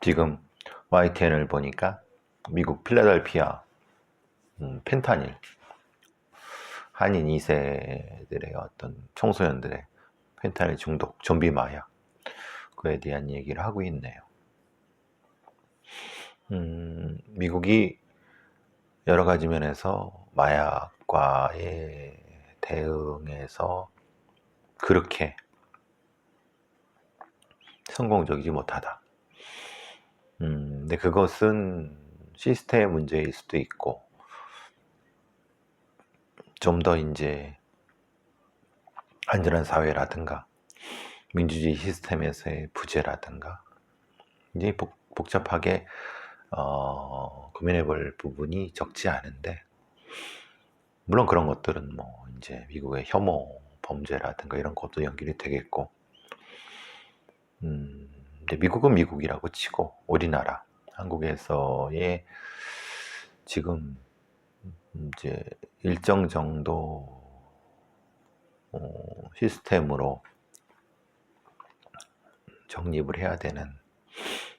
지금 YTN을 보니까 미국 필라델피아 펜타닐 한인 2세들의 어떤 청소년들의 펜타닐 중독, 좀비 마약 그에 대한 얘기를 하고 있네요. 미국이 여러 가지 면에서 마약과의 대응에서 그렇게 성공적이지 못하다. 근데 그것은 시스템 문제일 수도 있고, 좀 더 이제 안전한 사회라든가 민주주의 시스템에서의 부재라든가 이제 복잡하게 고민해 볼 부분이 적지 않은데, 물론 그런 것들은 뭐 이제 미국의 혐오 범죄라든가 이런 것도 연결이 되겠고, 근데 미국은 미국이라고 치고 우리나라 한국에서의 지금 이제 일정 정도 시스템으로 정립을 해야 되는,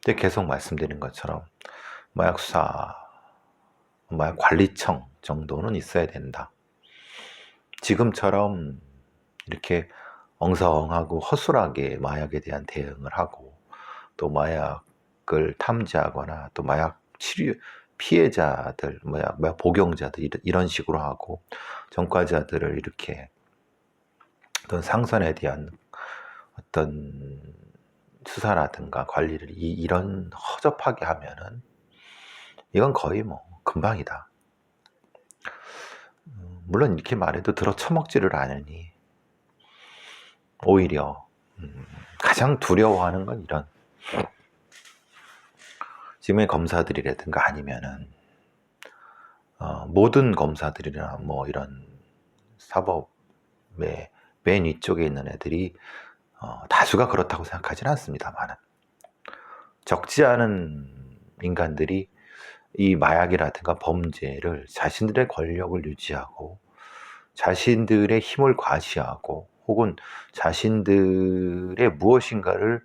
근데 계속 말씀드린 것처럼 마약 수사, 마약 관리청 정도는 있어야 된다. 지금처럼 이렇게 엉성하고 허술하게 마약에 대한 대응을 하고, 또 마약을 탐지하거나 또 마약 치료 피해자들, 마약 복용자들 이런 식으로 하고 전과자들을 이렇게 어떤 상선에 대한 어떤 수사라든가 관리를 이런 허접하게 하면은 이건 거의 뭐 금방이다. 물론 이렇게 말해도 들어 처먹지를 않으니 오히려 가장 두려워하는 건 이런 지금의 검사들이라든가 아니면은 모든 검사들이나 뭐 이런 사법의 맨 위쪽에 있는 애들이 다수가 그렇다고 생각하지는 않습니다만은, 적지 않은 인간들이 이 마약이라든가 범죄를 자신들의 권력을 유지하고 자신들의 힘을 과시하고 혹은 자신들의 무엇인가를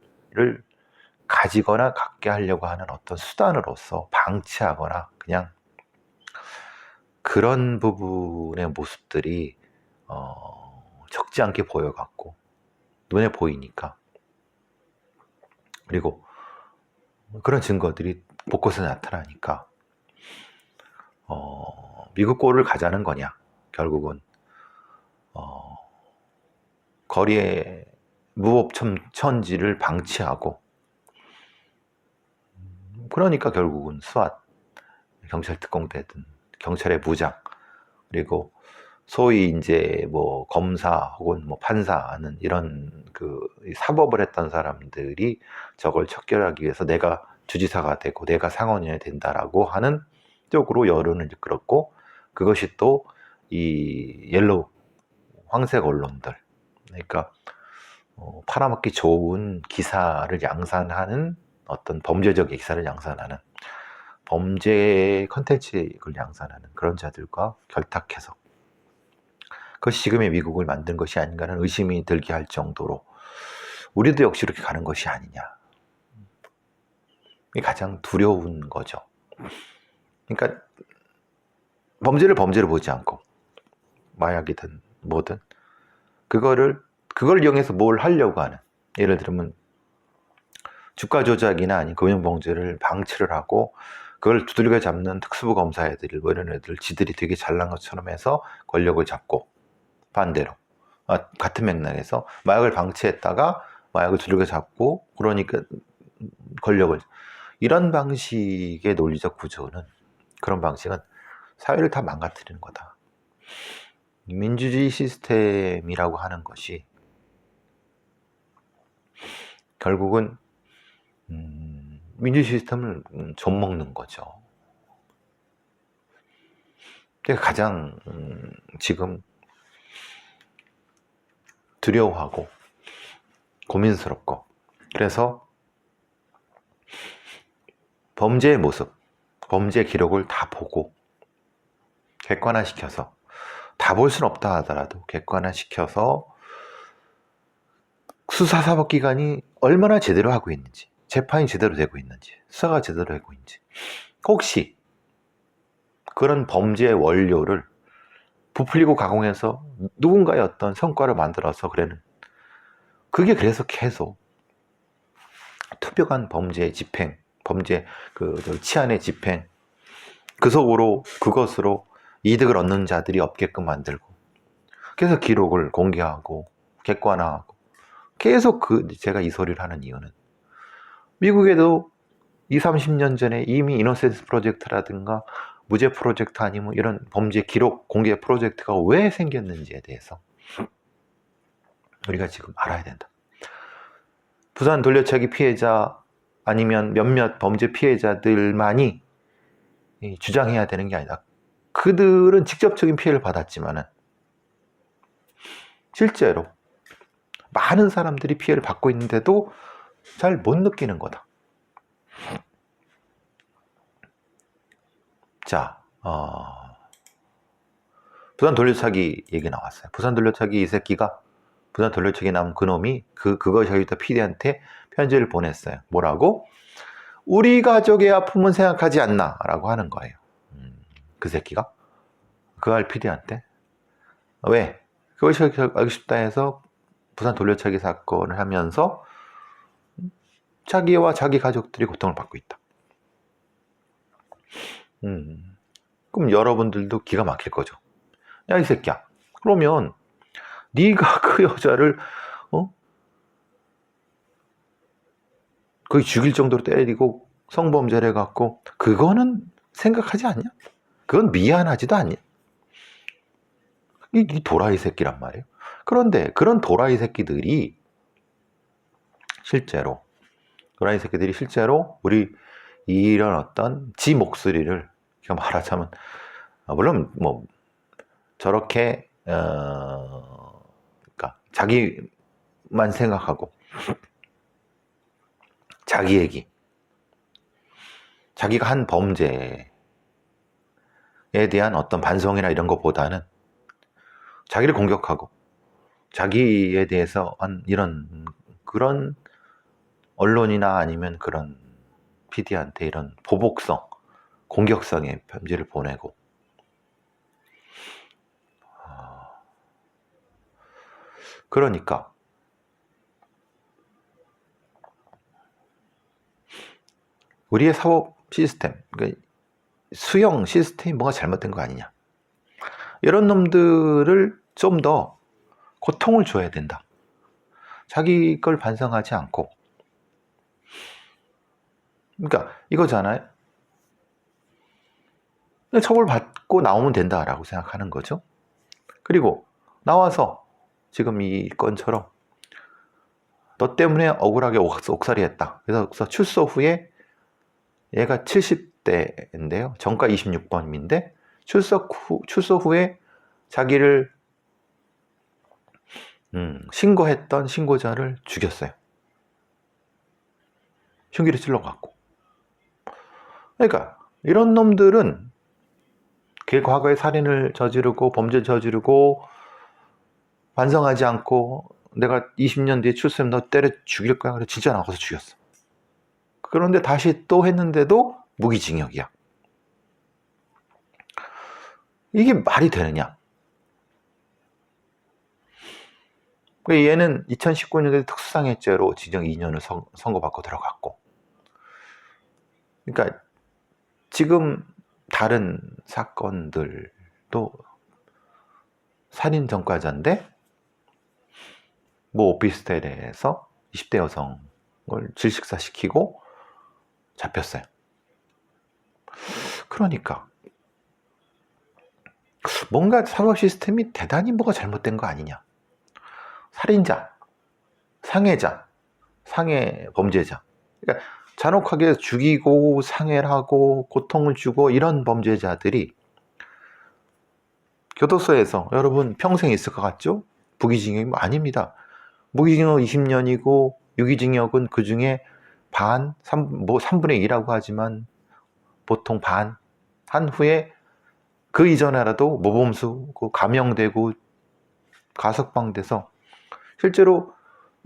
가지거나 갖게 하려고 하는 어떤 수단으로서 방치하거나 그냥 그런 부분의 모습들이 적지 않게 보여갖고 눈에 보이니까, 그리고 그런 증거들이 곳곳에 나타나니까 미국 꼴을 가자는 거냐, 결국은 거리에 무법천지를 방치하고, 그러니까 결국은 수앗, 경찰 특공대든 경찰의 무장, 그리고 소위 이제 뭐 검사 혹은 뭐 판사하는 이런 그 사법을 했던 사람들이 저걸 척결하기 위해서 내가 주지사가 되고 내가 상원이 된다라고 하는 쪽으로 여론을 이끌었고, 그것이 또 이 옐로우 황색 언론들, 그러니까 팔아먹기 좋은 기사를 양산하는, 어떤 범죄적 기사를 양산하는, 범죄 컨텐츠를 양산하는 그런 자들과 결탁해서 그것이 지금의 미국을 만든 것이 아닌가라는 의심이 들게 할 정도로 우리도 역시 이렇게 가는 것이 아니냐. 이게 가장 두려운 거죠. 그러니까 범죄를 범죄로 보지 않고 마약이든 뭐든 그걸 이용해서 뭘 하려고 하는, 예를 들면 주가 조작이나 아닌 금융범죄를 방치를 하고 그걸 두들겨 잡는 특수부 검사 애들, 뭐 이런 애들 지들이 되게 잘난 것처럼 해서 권력을 잡고, 반대로 같은 맥락에서 마약을 방치했다가 마약을 두들겨 잡고 그러니까 권력을, 이런 방식의 논리적 구조는, 그런 방식은 사회를 다 망가뜨리는 거다. 민주주의 시스템이라고 하는 것이 결국은 민주주의 시스템을 좀먹는 거죠. 그게 가장 지금 두려워하고 고민스럽고, 그래서 범죄의 모습, 범죄 기록을 다 보고 객관화시켜서, 다 볼 수는 없다 하더라도 객관화시켜서 수사사법기관이 얼마나 제대로 하고 있는지, 재판이 제대로 되고 있는지, 수사가 제대로 되고 있는지, 혹시 그런 범죄의 원료를 부풀리고 가공해서 누군가의 어떤 성과를 만들어서 그게 그래서 계속 투명한 범죄의 집행, 범죄 치안의 집행, 그것으로 이득을 얻는 자들이 없게끔 만들고, 그래서 기록을 공개하고 객관화하고 계속 제가 이 소리를 하는 이유는, 미국에도 20, 30년 전에 이미 이노센스 프로젝트라든가 무죄 프로젝트 아니면 이런 범죄 기록 공개 프로젝트가 왜 생겼는지에 대해서 우리가 지금 알아야 된다. 부산 돌려차기 피해자 아니면 몇몇 범죄 피해자들만이 주장해야 되는 게 아니다. 그들은 직접적인 피해를 받았지만은 실제로 많은 사람들이 피해를 받고 있는데도 잘 못 느끼는 거다. 자, 부산 돌려차기 얘기 나왔어요. 부산 돌려차기 이 새끼가, 부산 돌려차기 남은 그놈이 그거 저희도 PD한테 편지를 보냈어요. 뭐라고? 우리 가족의 아픔은 생각하지 않나 라고 하는 거예요. 그 새끼가 그걸 PD한테 왜? 그것이 알고 싶다 해서 부산 돌려차기 사건을 하면서 자기와 자기 가족들이 고통을 받고 있다. 그럼 여러분들도 기가 막힐 거죠. 야, 이 새끼야, 그러면 네가 그 여자를 거의 죽일 정도로 때리고 성범죄를 해갖고 그거는 생각하지 않냐? 그건 미안하지도 않냐? 이 도라이 새끼란 말이에요. 그런데 그런 도라이 새끼들이 실제로 우리 이런 어떤 지 목소리를 말하자면, 물론 뭐 저렇게 그러니까 자기만 생각하고 자기 얘기, 자기가 한 범죄에 대한 어떤 반성이나 이런 것보다는 자기를 공격하고 자기에 대해서 한 그런 언론이나 아니면 그런 PD한테 이런 보복성, 공격성의 편지를 보내고, 그러니까 우리의 사법 시스템, 그러니까 수용 시스템이 뭐가 잘못된 거 아니냐, 이런 놈들을 좀 더 고통을 줘야 된다. 자기 걸 반성하지 않고. 그러니까 이거잖아요. 처벌받고 나오면 된다라고 생각하는 거죠. 그리고 나와서 지금 이 건처럼 너 때문에 억울하게 옥살이 했다. 그래서 출소 후에, 얘가 70대인데요. 정가 26번임인데 출소 후에 자기를 신고했던 신고자를 죽였어요. 흉기를 찔러갖고. 그러니까 이런 놈들은 그 과거에 살인을 저지르고 범죄를 저지르고 반성하지 않고 내가 20년 뒤에 출소하면 너 때려 죽일 거야. 그래 진짜 나가서 죽였어. 그런데 다시 또 했는데도 무기징역이야. 이게 말이 되느냐? 얘는 2019년도에 특수상해죄로 징역 2년을 선고받고 들어갔고, 그러니까 지금 다른 사건들도 살인 전과자인데 뭐 오피스텔에서 20대 여성을 질식사시키고 잡혔어요. 그러니까 뭔가 사법 시스템이 대단히 뭐가 잘못된 거 아니냐. 살인자, 상해자, 상해 범죄자, 그러니까 잔혹하게 죽이고 상해를 하고 고통을 주고 이런 범죄자들이 교도소에서 여러분 평생 있을 것 같죠? 무기징역이 아닙니다. 무기징역 20년이고 유기징역은 그 중에 반, 3분의 2라고 하지만 보통 반 한 후에 그 이전에라도 모범수 감형되고 가석방돼서 실제로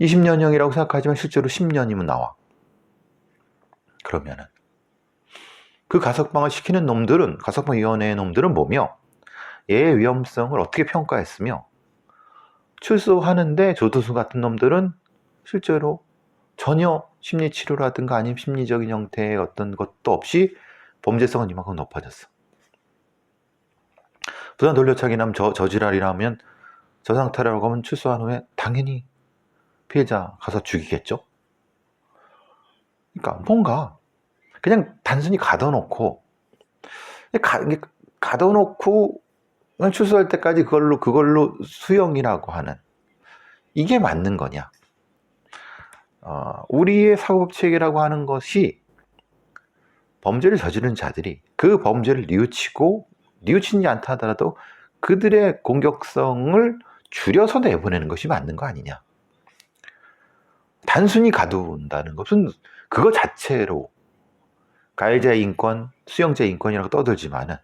20년형이라고 생각하지만 실제로 10년이면 나와. 그러면은 그 가석방을 시키는 놈들은, 가석방위원회의 놈들은 뭐며, 얘의 위험성을 어떻게 평가했으며, 출소하는데 조두순 같은 놈들은 실제로 전혀 심리치료라든가 아니면 심리적인 형태의 어떤 것도 없이 범죄성은 이만큼 높아졌어. 부산 돌려차기 나면 저지랄이라면 저 상태라고 하면 출소한 후에 당연히 피해자 가서 죽이겠죠. 그러니까 뭔가 그냥 단순히 가둬놓고 가둬놓고 출소할 때까지 그걸로 수용이라고 하는, 이게 맞는 거냐? 우리의 사법체계라고 하는 것이 범죄를 저지른 자들이 그 범죄를 뉘우치지 않다 하더라도 그들의 공격성을 줄여서 내보내는 것이 맞는 거 아니냐? 단순히 가둔다는 것은 그거 자체로 가해자의 인권, 수용자의 인권이라고 떠들지만은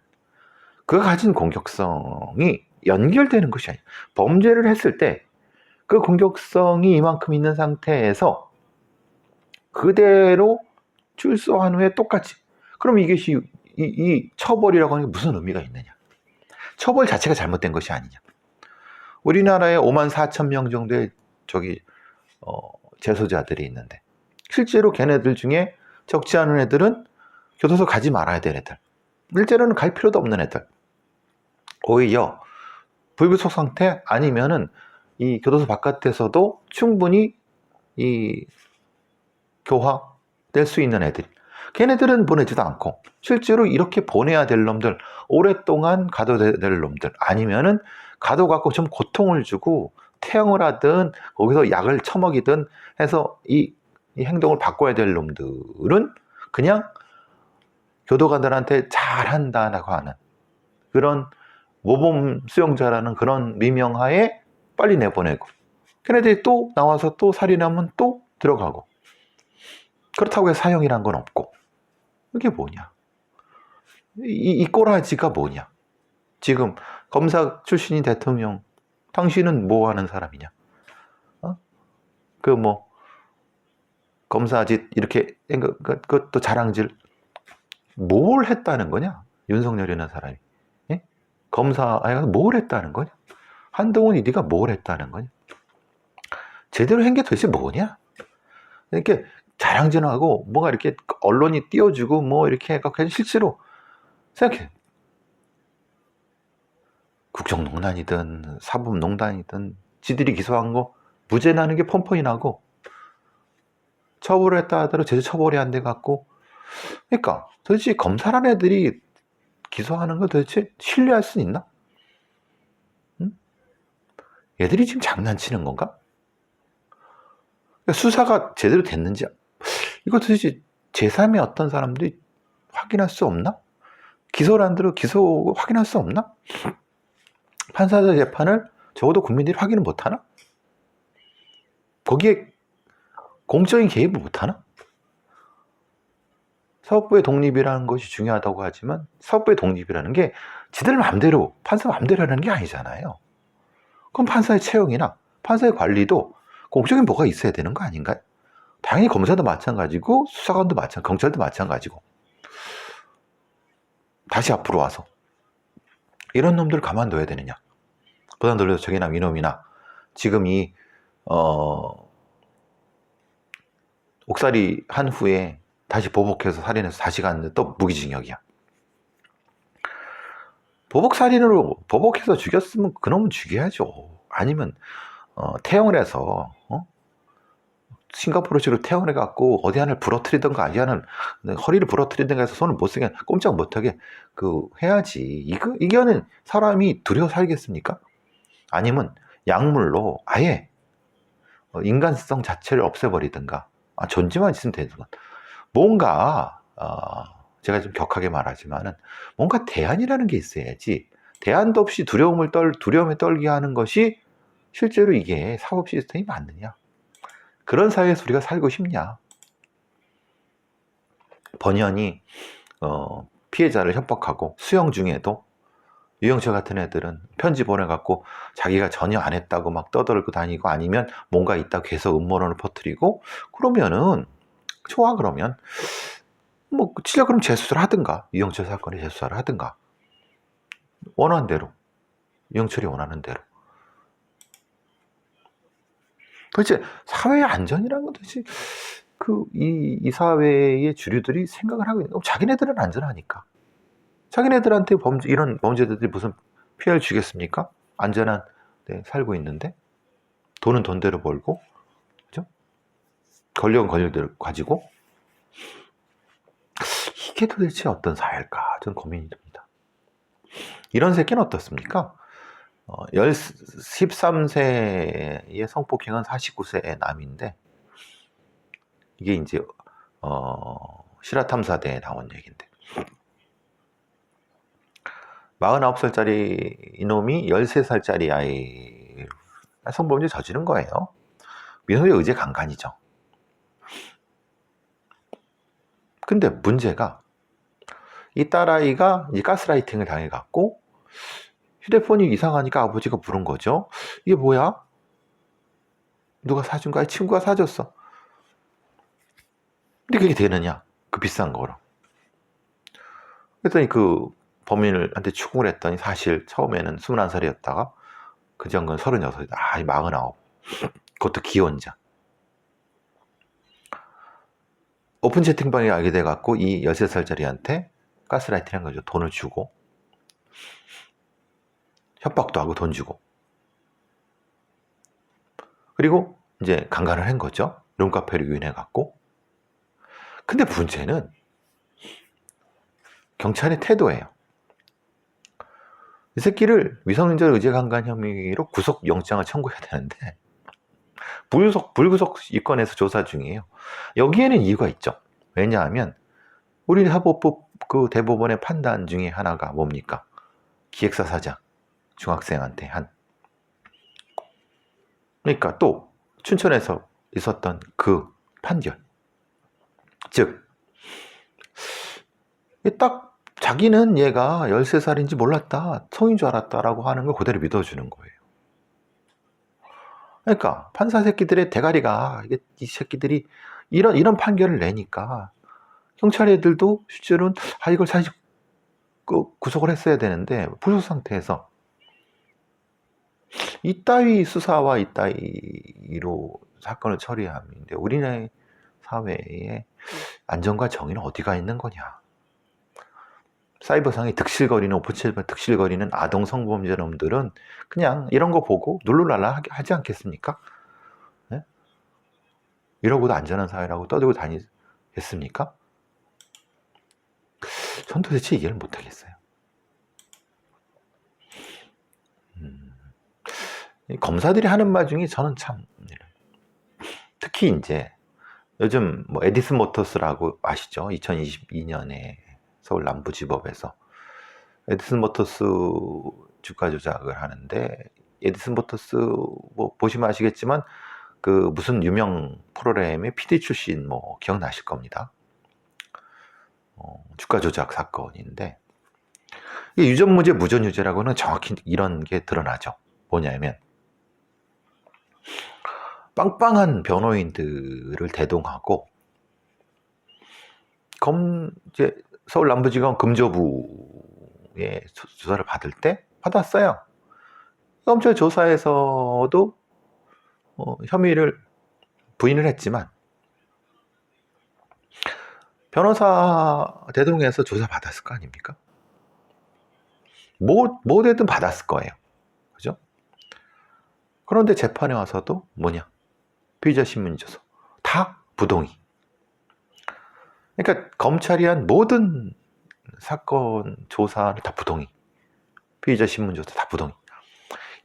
그가 가진 공격성이 연결되는 것이 아니야. 범죄를 했을 때 그 공격성이 이만큼 있는 상태에서 그대로 출소한 후에 똑같이, 그럼 이것이 이 처벌이라고 하는 게 무슨 의미가 있느냐? 처벌 자체가 잘못된 것이 아니냐? 우리나라에 54,000명 정도의 재소자들이 있는데 실제로 걔네들 중에 적지 않은 애들은 교도소 가지 말아야 될 애들, 실제로는 갈 필요도 없는 애들, 오히려 불구속 상태 아니면은 이 교도소 바깥에서도 충분히 이 교화될 수 있는 애들, 걔네들은 보내지도 않고 실제로 이렇게 보내야 될 놈들, 오랫동안 가둬야 될 놈들, 아니면은 가둬갖고 좀 고통을 주고 태형을 하든 거기서 약을 처먹이든 해서 이 행동을 바꿔야 될 놈들은 그냥 교도관들한테 잘한다라고 하는 그런 모범 수용자라는 그런 미명하에 빨리 내보내고, 걔네들이 또 나와서 또 살인하면 또 들어가고, 그렇다고 해서 사형이란 건 없고, 이게 뭐냐? 이 꼬라지가 뭐냐? 지금 검사 출신인 대통령, 당신은 뭐 하는 사람이냐? 검사짓 이렇게 그것도 자랑질, 뭘 했다는 거냐? 윤석열이라는 사람이. 예? 검사에 뭘 했다는 거냐? 한동훈이 네가 뭘 했다는 거냐? 제대로 한 게 도대체 뭐냐? 이렇게 자랑질하고 뭔가 이렇게 언론이 띄워주고 뭐 이렇게 해갖고 실제로 생각해. 국정농단이든 사법농단이든 지들이 기소한 거 무죄 나는 게 뻔뻔히 나고, 처벌을 했다 하더라도 제대 처벌이 안 돼갖고, 그러니까 도대체 검사란 애들이 기소하는 거 도대체 신뢰할 수 있나? 응? 얘들이 지금 장난치는 건가? 수사가 제대로 됐는지 이거 도대체 제3의 어떤 사람들이 확인할 수 없나? 기소란대로 기소 확인할 수 없나? 판사들 재판을 적어도 국민들이 확인을 못하나? 거기에 공적인 개입을 못하나? 사법부의 독립이라는 것이 중요하다고 하지만 사법부의 독립이라는 게 지들 마음대로, 판사 마음대로 하는 게 아니잖아요. 그럼 판사의 채용이나 판사의 관리도 공적인 뭐가 있어야 되는 거 아닌가요? 당연히 검사도 마찬가지고 수사관도 마찬가지고 경찰도 마찬가지고. 다시 앞으로 와서 이런 놈들 가만둬야 되느냐? 부산 돌려차기나 이놈이나 지금 이 옥살이 한 후에 다시 보복해서 살인해서 다시 갔는데 또 무기징역이야. 보복살인으로 보복해서 죽였으면 그놈은 죽여야죠. 아니면 태형을 해서 싱가포르식으로 태형을 해갖고 어디 하나를 부러뜨리던가 아니 하나를 허리를 부러뜨리던가 해서 손을 못 쓰게 꼼짝 못하게 해야지. 이거는 사람이 두려워 살겠습니까? 아니면 약물로 아예 인간성 자체를 없애버리든가, 존재만 있으면 되는 것. 뭔가 제가 좀 격하게 말하지만은 뭔가 대안이라는 게 있어야지. 대안도 없이 두려움에 떨게 하는 것이 실제로 이게 사법 시스템이 맞느냐? 그런 사회에서 우리가 살고 싶냐? 번연히 피해자를 협박하고 수용 중에도 유영철 같은 애들은 편지 보내갖고 자기가 전혀 안 했다고 막 떠들고 다니고, 아니면 뭔가 있다고 계속 음모론을 퍼뜨리고, 그러면은 좋아. 그러면 뭐 진짜 그럼 재수사를 하든가, 이영철 사건에 재수사를 하든가, 원하는 대로, 이영철이 원하는 대로. 도대체 사회의 안전이라는 건 도대체 이 사회의 주류들이 생각을 하고 있는 거, 자기네들은 안전하니까. 자기네들한테 이런 범죄자들이 무슨 피해를 주겠습니까? 안전한 데 살고 있는데, 돈은 돈대로 벌고, 그죠? 권력은 권력대로 가지고. 이게 도대체 어떤 사회일까? 저는 고민이 됩니다. 이런 새끼는 어떻습니까? 13세의 성폭행은 49세의 남인데, 이게 이제 실화탐사대에 나온 얘기인데, 49살짜리 이놈이 13살짜리 아이 성범죄 저지른 거예요. 미성년자 의제 강간이죠. 근데 문제가, 이 딸아이가 이제 가스라이팅을 당해갖고 휴대폰이 이상하니까 아버지가 부른 거죠. 이게 뭐야? 누가 사준 거야? 친구가 사줬어. 근데 그게 되느냐? 그 비싼 거로. 그랬더니 그 범인한테 추궁을 했더니, 사실 처음에는 21살이었다가 그 전건 36이다. 49. 그것도 기혼자. 오픈 채팅방에 알게 돼갖고 이 13살짜리한테 가스라이팅 한 거죠. 돈을 주고, 협박도 하고 돈 주고, 그리고 이제 강간을 한 거죠. 룸카페를 유인해갖고. 근데 문제는 경찰의 태도예요. 이 새끼를 미성년자 의제 강간 혐의로 구속영장을 청구해야 되는데, 불구속 입건해서 조사 중이에요. 여기에는 이유가 있죠. 왜냐하면 우리 사법부 그 대법원의 판단 중에 하나가 뭡니까? 기획사 사장 중학생한테 한. 그러니까 또 춘천에서 있었던 그 판결, 즉 딱 자기는 얘가 13살인지 몰랐다, 성인 줄 알았다라고 하는 걸 그대로 믿어주는 거예요. 그러니까 판사 새끼들의 대가리가, 이 새끼들이 이런 판결을 내니까 경찰 애들도 실제로는 이걸 사실 구속을 했어야 되는데, 불구속 상태에서 이따위 수사와 이따위로 사건을 처리하는데, 우리나라 사회의 안전과 정의는 어디가 있는 거냐. 사이버상에 득실거리는, 오픈챗 득실거리는 아동 성범죄놈들은 그냥 이런 거 보고 눌러랄라 하지 않겠습니까? 네? 이러고도 안전한 사회라고 떠들고 다니겠습니까? 전 도대체 이해를 못하겠어요. 검사들이 하는 말 중에 저는 참, 특히 이제 요즘 뭐 에디슨 모터스라고 아시죠? 2022년에 서울 남부지법에서 에디슨 모터스 주가 조작을 하는데, 에디슨 모터스 뭐 보시면 아시겠지만 그 무슨 유명 프로그램의 PD 출신 뭐 기억나실 겁니다. 주가 조작 사건인데, 이 유전무죄 무전유죄라고는 정확히 이런 게 드러나죠. 뭐냐면 빵빵한 변호인들을 대동하고 이제 서울 남부지검 금조부에 조사를 받을 때 받았어요. 검찰 조사에서도 혐의를 부인을 했지만, 변호사 대동해서 조사 받았을 거 아닙니까? 뭐든 받았을 거예요. 그죠? 그런데 재판에 와서도 뭐냐? 피의자 신문조서 다 부동의. 그러니까 검찰이 한 모든 사건 조사를 다 부동의. 피의자 신문조서 다 부동의.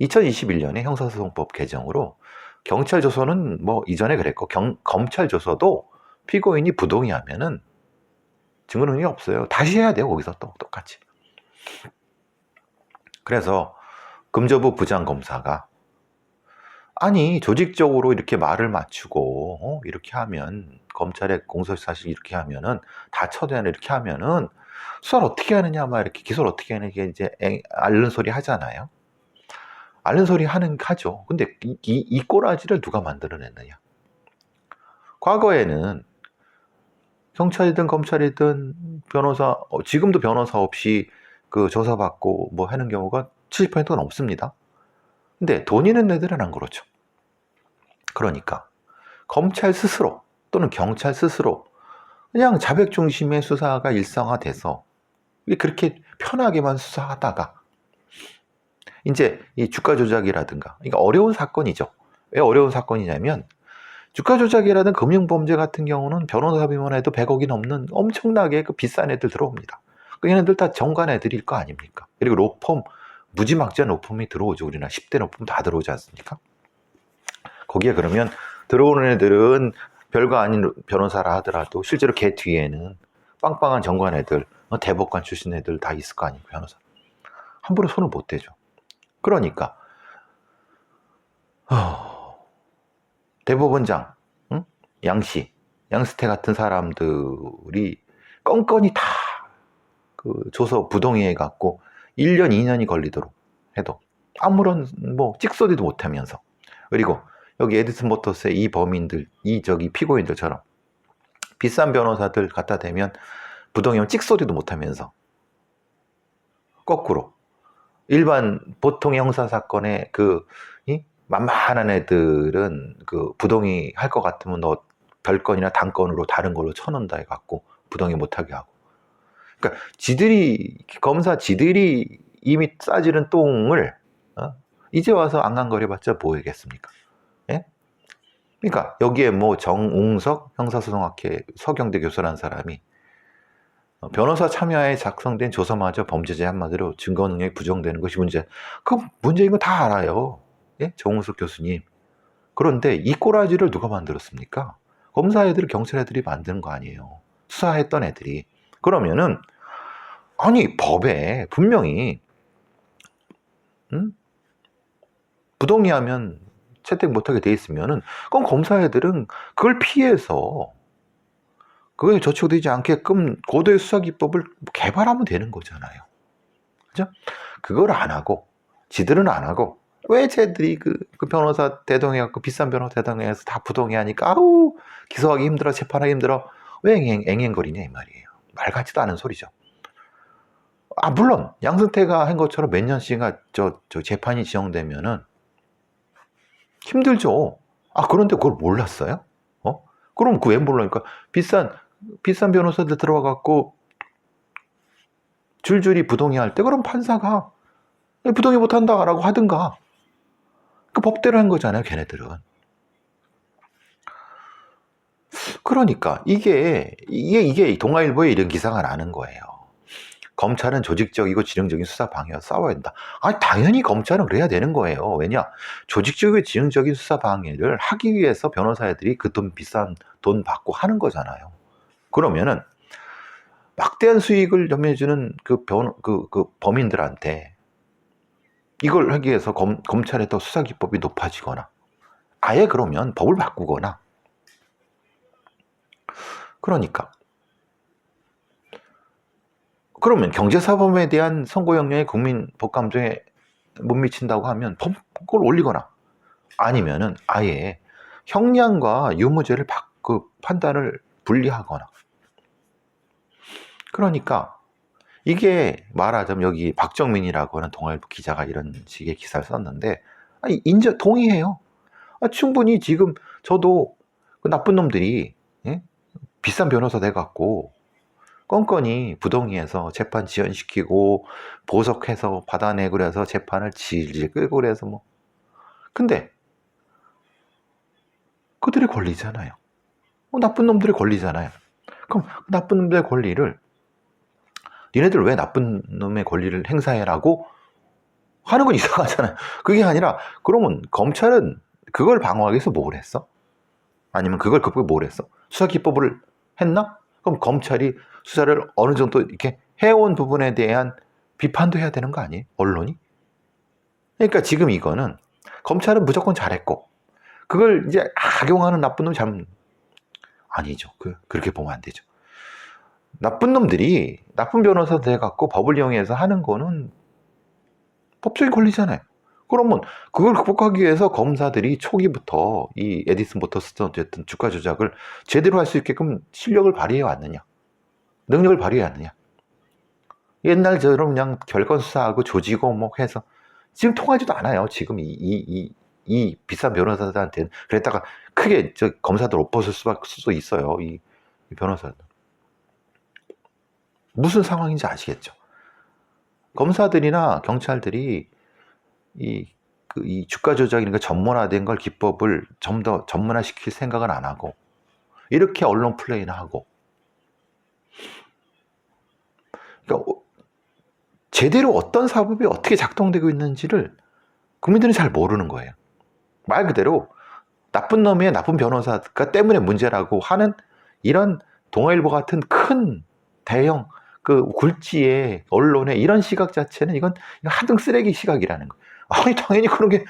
2021년에 형사소송법 개정으로 경찰 조서는 뭐 이전에 그랬고, 검찰 조서도 피고인이 부동의하면은 증거 능력이 없어요. 다시 해야 돼요. 거기서 또 똑같이. 그래서 금조부 부장검사가, 아니 조직적으로 이렇게 말을 맞추고 이렇게 하면, 검찰의 공소사실 이렇게 하면은 다 처리하는, 이렇게 하면은 수사를 어떻게 하느냐, 막 이렇게 기소를 어떻게 하느냐, 이게 이제 앓는 소리 하잖아요. 앓는 소리 하죠. 근데 이 꼬라지를 누가 만들어냈느냐? 과거에는 경찰이든 검찰이든 변호사, 지금도 변호사 없이 그 조사받고 뭐 하는 경우가 70%가 넘습니다. 근데 돈 있는 애들은 안 그렇죠. 그러니까 검찰 스스로 또는 경찰 스스로 그냥 자백 중심의 수사가 일상화돼서 그렇게 편하게만 수사하다가 이제 이 주가 조작이라든가, 그러니까 어려운 사건이죠. 왜 어려운 사건이냐면 주가 조작이라든 금융범죄 같은 경우는 변호사비만 해도 100억이 넘는 엄청나게 그 비싼 애들 들어옵니다. 그 얘네들 다 정관 애들일 거 아닙니까? 그리고 로펌, 무지막지한 로펌이 들어오죠. 우리나라 10대 로펌 다 들어오지 않습니까? 거기에 그러면 들어오는 애들은 별거 아닌 변호사라 하더라도 실제로 걔 뒤에는 빵빵한 정관 애들, 대법관 출신 애들 다 있을 거 아닙니까? 변호사. 함부로 손을 못 대죠. 그러니까 대법원장, 응? 양씨, 양스태 같은 사람들이 껌껌이 다 그 조서 부동의해 갖고 1년, 2년이 걸리도록 해도 아무런 뭐 찍소리도 못하면서, 그리고 여기 에디슨 모터스의 이 범인들, 이 저기 피고인들처럼 비싼 변호사들 갖다 대면 부동의하면 찍소리도 못하면서 거꾸로 일반 보통 형사 사건의 만만한 애들은 그 부동의 할 것 같으면 너 별건이나 단건으로 다른 걸로 쳐놓는다 해갖고 부동의 못하게 하고. 그러니까 검사 지들이 이미 싸지른 똥을 이제 와서 앙앙거려봤자 뭐겠습니까? 예? 그러니까 여기에 뭐 정웅석 형사소송학회 서경대 교수라는 사람이 변호사 참여에 작성된 조서마저 범죄제, 한마디로 증거 능력이 부정되는 것이 문제. 그 문제인 거 다 알아요. 예? 정웅석 교수님. 그런데 이 꼬라지를 누가 만들었습니까? 검사 애들, 경찰 애들이 만드는 거 아니에요. 수사했던 애들이. 그러면은 아니 법에 분명히 부동의하면 채택 못하게 돼 있으면은 그럼 검사 애들은 그걸 피해서 그거에 저촉되지 않게끔 고도의 수사 기법을 개발하면 되는 거잖아요. 그죠? 그걸 안 하고, 지들은 안 하고, 왜 쟤들이 그 변호사 대동해갖고 비싼 변호사 대동해서 다 부동의하니까 아우 기소하기 힘들어, 재판하기 힘들어, 왜 앵앵거리냐 이 말이에요. 말 같지도 않은 소리죠. 물론 양승태가 한 것처럼 몇 년씩가 저 재판이 지정되면은 힘들죠. 그런데 그걸 몰랐어요? 그럼 그 왜 몰라니까 비싼 변호사들 들어와갖고 줄줄이 부동의할 때 그럼 판사가 부동의 못한다라고 하든가. 그 법대로 한 거잖아요, 걔네들은. 그러니까 이게 동아일보에 이런 기사가 나는 거예요. 검찰은 조직적이고 지능적인 수사 방해와 싸워야 된다. 당연히 검찰은 그래야 되는 거예요. 왜냐? 조직적이고 지능적인 수사 방해를 하기 위해서 변호사들이 그 비싼 돈 받고 하는 거잖아요. 그러면은 막대한 수익을 점유해주는 그 범인들한테 이걸 하기 위해서 검찰의 더 수사 기법이 높아지거나 아예 그러면 법을 바꾸거나, 그러니까 그러면 경제사범에 대한 선고형량이 국민 법감정에 못 미친다고 하면 법을 올리거나 아니면은 아예 형량과 유무죄를 판단을 분리하거나. 그러니까 이게 말하자면 여기 박정민이라고 하는 동아일보 기자가 이런 식의 기사를 썼는데 동의해요. 충분히 지금 저도 그 나쁜 놈들이 비싼 변호사 돼갖고 껌껌이 부동의해서 재판 지연시키고 보석해서 받아내고 그래서 재판을 질질 끌고 그래서 뭐. 근데 그들의 권리잖아요. 나쁜 놈들의 권리잖아요. 그럼 나쁜 놈들의 권리를 니네들 왜 나쁜 놈의 권리를 행사해라고 하는 건 이상하잖아요. 그게 아니라 그러면 검찰은 그걸 방어하기 위해서 뭘 했어? 아니면 그걸 극복해 뭘 했어? 수사 기법을 했나? 그럼 검찰이 수사를 어느 정도 이렇게 해온 부분에 대한 비판도 해야 되는 거 아니에요? 언론이? 그러니까 지금 이거는 검찰은 무조건 잘했고 그걸 이제 악용하는 나쁜 놈이 아니죠. 그렇게 보면 안 되죠. 나쁜 놈들이 나쁜 변호사 돼갖고 법을 이용해서 하는 거는 법적인 권리잖아요. 그러면 그걸 극복하기 위해서 검사들이 초기부터 이 에디슨 모터스든 어쨌든 주가 조작을 제대로 할 수 있게끔 실력을 발휘해 왔느냐, 능력을 발휘해 왔느냐. 옛날처럼 그냥 결건 수사하고 조지고 뭐 해서 지금 통하지도 않아요. 지금 이 비싼 변호사들한테는. 그랬다가 크게 검사들 옷 벗을 수도 있어요. 이 변호사들. 무슨 상황인지 아시겠죠? 검사들이나 경찰들이 이 주가 조작이니까 전문화된 걸 기법을 좀 더 전문화시킬 생각은 안 하고 이렇게 언론 플레이나 하고, 그러니까 제대로 어떤 사법이 어떻게 작동되고 있는지를 국민들이 잘 모르는 거예요. 말 그대로 나쁜 놈이야, 나쁜 변호사가 때문에 문제라고 하는 이런 동아일보 같은 큰 대형 그 굴지의 언론의 이런 시각 자체는 이건 하등 쓰레기 시각이라는 거예요. 아니 당연히 그런 게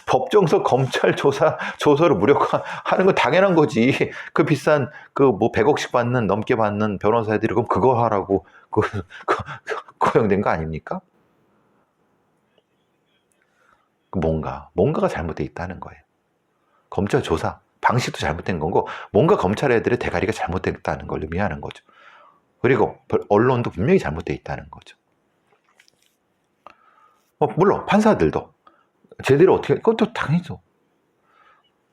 법정서 검찰 조서를 무력화하는 건 당연한 거지. 그 비싼 그 뭐 100억씩 받는 넘게 받는 변호사들이 그럼 그거 하라고 고용된 거 아닙니까? 뭔가가 잘못돼 있다는 거예요. 검찰 조사 방식도 잘못된 거고 뭔가 검찰 애들의 대가리가 잘못됐다는 걸 의미하는 거죠. 그리고 언론도 분명히 잘못돼 있다는 거죠. 물론 판사들도 제대로 어떻게, 그것도 당연히죠.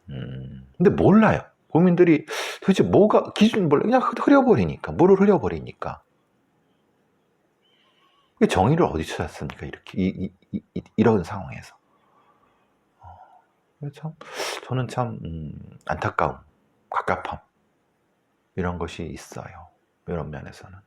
근데 몰라요. 국민들이 도대체 뭐가 기준 몰라. 그냥 흐려버리니까, 물을 흐려버리니까. 정의를 어디서 찾습니까? 이렇게 이런 상황에서. 참 저는 참 안타까움, 갑갑함 이런 것이 있어요. 이런 면에서는.